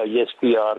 ISPR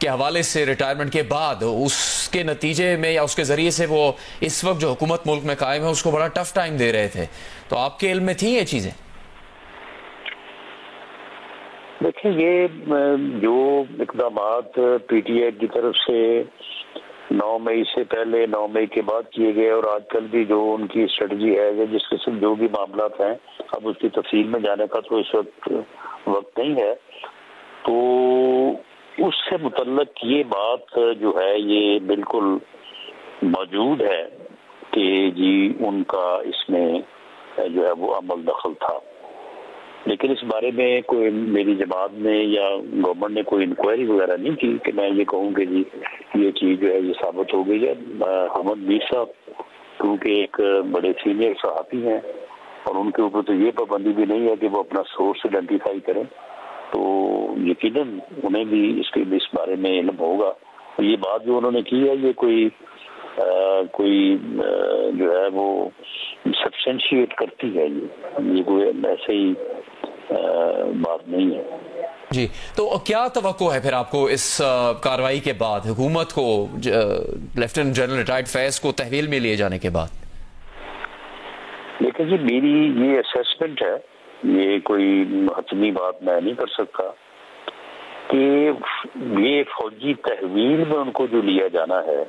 کے حوالے سے ریٹائرمنٹ کے بعد اس کے نتیجے میں یا اس کے ذریعے سے وہ اس وقت جو حکومت ملک میں قائم ہے اس کو بڑا ٹف ٹائم دے رہے تھے، تو آپ کے علم میں تھیں یہ چیزیں؟ دیکھیں، یہ جو اقدامات پی ٹی آئی کی طرف سے 9 مئی سے پہلے 9 مئی کے بعد کیے گئے اور آج کل بھی جو ان کی اسٹریٹجی ہے یا جس قسم جو بھی معاملات ہیں، اب اس کی تفصیل میں جانے کا تو اس وقت نہیں ہے، تو اس سے متعلق یہ بات جو ہے یہ بالکل موجود ہے کہ جی ان کا اس میں جو ہے وہ عمل دخل تھا، لیکن اس بارے میں کوئی میری جماعت نے یا گورنمنٹ نے کوئی انکوائری وغیرہ نہیں کی کہ میں یہ کہوں کہ جی یہ چیز جو ہے یہ ثابت ہو گئی ہے۔ حمد میر صاحب کیونکہ ایک بڑے سینئر صحافی ہیں اور ان کے اوپر تو یہ پابندی بھی نہیں ہے کہ وہ اپنا سورس آئیڈینٹیفائی کریں، تو یقیناً انہیں بھی اس بارے میں علم ہوگا۔ یہ بات جو انہوں نے کی ہے یہ کوئی جو ہے وہ سبسٹینشیٹ کرتی ہے، یہ کوئی ایسے ہی بات نہیں ہے۔ جی، تو کیا توقع ہے پھر آپ کو اس کارروائی کے بعد حکومت کو، لیفٹیننٹ جنرل ریٹائرڈ فیض کو تحویل میں لیے جانے کے بعد؟ دیکھیں جی، میری یہ اسیسمنٹ ہے، یہ کوئی حتمی بات میں نہیں کر سکتا کہ یہ فوجی تحویل میں ان کو جو لیا جانا ہے،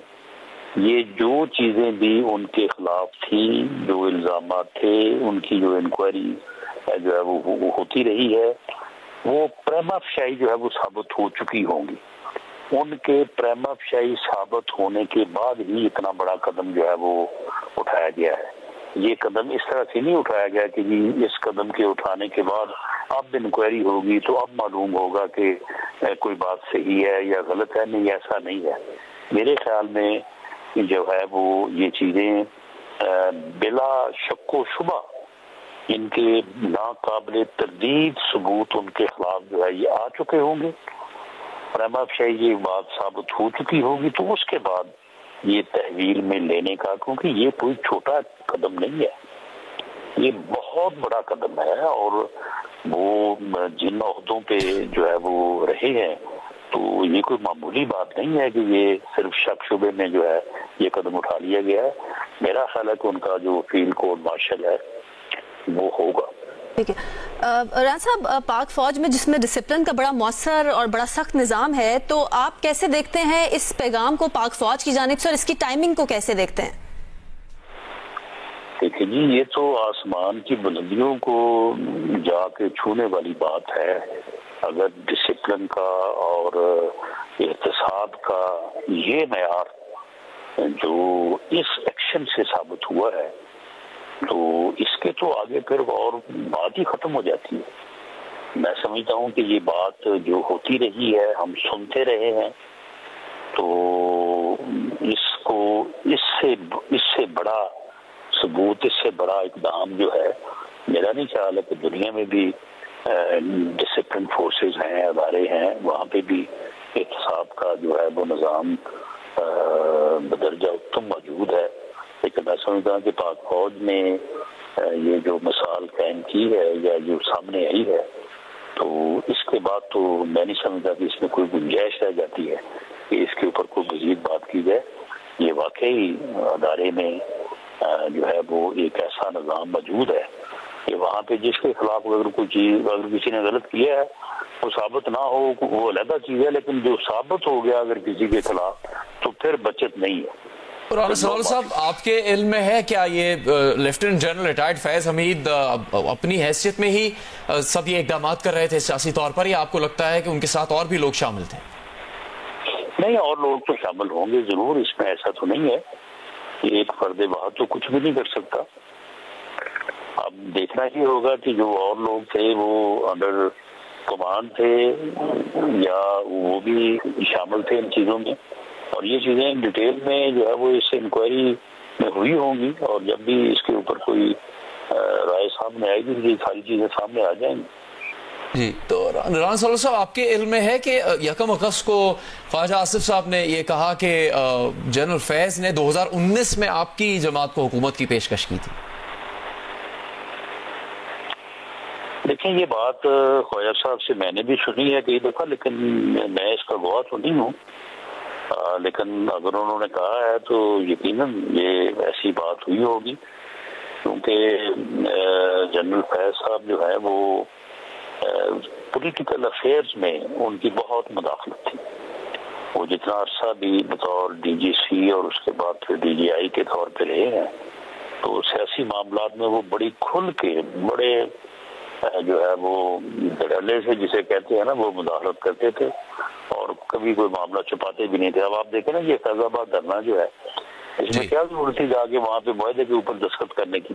یہ جو چیزیں بھی ان کے خلاف تھیں، جو الزامات تھے، ان کی جو انکوائری جو ہے وہ ہوتی رہی ہے، وہ پریما فشائی جو ہے وہ ثابت ہو چکی ہوں گی۔ ان کے پریما فشائی ثابت ہونے کے بعد ہی اتنا بڑا قدم جو ہے وہ اٹھایا گیا ہے۔ یہ قدم اس طرح سے نہیں اٹھایا گیا کہ جی اس قدم کے اٹھانے کے بعد اب انکوائری ہوگی تو اب معلوم ہوگا کہ کوئی بات صحیح ہے یا غلط ہے، نہیں، ایسا نہیں ہے۔ میرے خیال میں جو ہے وہ یہ چیزیں بلا شک و شبہ ان کے ناقابل تردید ثبوت ان کے خلاف جو ہے یہ آ چکے ہوں گے، پریما فشائی یہ بات ثابت ہو چکی ہوگی، تو اس کے بعد یہ تحویل میں لینے کا، کیونکہ یہ کوئی چھوٹا قدم نہیں ہے، یہ بہت بڑا قدم ہے، اور وہ جن عہدوں پہ جو ہے وہ رہے ہیں تو یہ کوئی معمولی بات نہیں ہے کہ یہ صرف شک شبے میں جو ہے یہ قدم اٹھا لیا گیا ہے۔ میرا خیال ہے کہ ان کا جو فیلڈ کورٹ مارشل ہے وہ ہوگا۔ ٹھیک ہے رانا صاحب، پاک فوج میں جس میں ڈسپلن کا بڑا مؤثر اور بڑا سخت نظام ہے، تو آپ کیسے دیکھتے ہیں اس پیغام کو پاک فوج کی جانب سے، اور اس کی ٹائمنگ کو کیسے دیکھتے ہیں؟ دیکھیں جی، یہ تو آسمان کی بلندیوں کو جا کے چھونے والی بات ہے۔ اگر ڈسپلن کا اور احتساب کا یہ معیار جو اس ایکشن سے ثابت ہوا ہے تو اس کے تو آگے پھر اور بات ہی ختم ہو جاتی ہے۔ میں سمجھتا ہوں کہ یہ بات جو ہوتی رہی ہے، ہم سنتے رہے ہیں، تو اس سے بڑا ثبوت، اس سے بڑا اقدام جو ہے، میرا نہیں خیال ہے کہ دنیا میں بھی ڈسپلن فورسز ہیں، ادارے ہیں، وہاں پہ بھی احتساب کا جو ہے وہ نظام بدرجہ اتم موجود ہے۔ لیکن میں سمجھتا ہوں کہ پاک فوج نے یہ جو مثال قائم کی ہے یا جو سامنے آئی ہے، تو اس کے بعد تو میں نہیں سمجھتا کہ اس میں کوئی گنجائش رہ جاتی ہے کہ اس کے اوپر کوئی مزید بات کی جائے۔ یہ واقعی ادارے میں جو ہے وہ ایک ایسا نظام موجود ہے کہ وہاں پہ جس کے خلاف اگر کسی نے غلط کیا ہے وہ ثابت نہ ہو وہ علیحدہ چیز ہے، لیکن جو ثابت ہو گیا اگر کسی کے خلاف تو پھر بچت نہیں ہے۔ رانا صاحب، آپ کے علم میں ہے کیا یہ لیفٹیننٹ جنرل ریٹائرڈ فیض حمید اپنی حیثیت میں ہی سب یہ اقدامات کر رہے تھے سیاسی طور پر، یا آپ کو لگتا ہے کہ ان کے ساتھ اور بھی لوگ شامل تھے؟ نہیں، اور لوگ تو شامل ہوں گے ضرور، اس میں ایسا تو نہیں ہے کہ ایک فرد واحد تو کچھ بھی نہیں کر سکتا۔ اب دیکھنا ہی ہوگا کہ جو اور لوگ تھے وہ انڈر کمانڈ تھے یا وہ بھی شامل تھے ان چیزوں میں، اور یہ چیزیں ڈیٹیل میں جو ہے وہ اس انکوائری میں ہوئی ہوں گی، اور جب بھی اس کے اوپر کوئی رائے سامنے آئے گی یہ ساری چیزیں سامنے آ جائیں گی۔ جی، تو رانا صاحب، آپ کے علم میں ہے کہ 1 اگست کو خواجہ آصف صاحب نے یہ کہا کہ جنرل فیض نے 2019 میں آپ کی جماعت کو حکومت کی پیشکش کی تھی؟ دیکھیں، دیکھیں یہ بات خواجہ صاحب سے میں نے بھی سنی ہے کئی دفعہ، لیکن میں اس کا گواہ تو نہیں ہوں، لیکن اگر انہوں نے کہا ہے تو یقیناً یہ ایسی بات ہوئی ہوگی، کیونکہ جنرل فیض صاحب جو ہے وہ پولیٹیکل افیئرز میں ان کی بہت مداخلت تھی۔ وہ جتنا عرصہ بھی بطور ڈی جی سی اور اس کے بعد پھر ڈی جی آئی کے طور پہ رہے ہیں، تو سیاسی معاملات میں وہ بڑی کھل کے بڑے جو ہے وہ دھڑلے سے جسے کہتے ہیں نا وہ مداخلت کرتے تھے، اور کبھی کوئی معاملہ چھپاتے بھی نہیں تھے۔ اب آپ دیکھیں نا یہ فیض آباد دھرنا جو ہے، اس میں کیا ضرورت تھی جا کے وہاں پہ معاہدے کے اوپر دستخط کرنے کی؟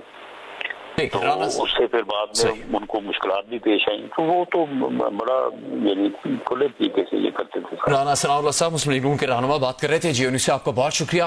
تو اس سے پھر بعد میں ان کو مشکلات بھی پیش آئیں، تو وہ تو بڑا یعنی کھلے طریقے سے یہ کرتے تھے۔ رانا ثناء اللہ صاحب مسلم لیگ نون کے رہنما بات کر رہے تھے۔ جی سے آپ کا بہت شکریہ۔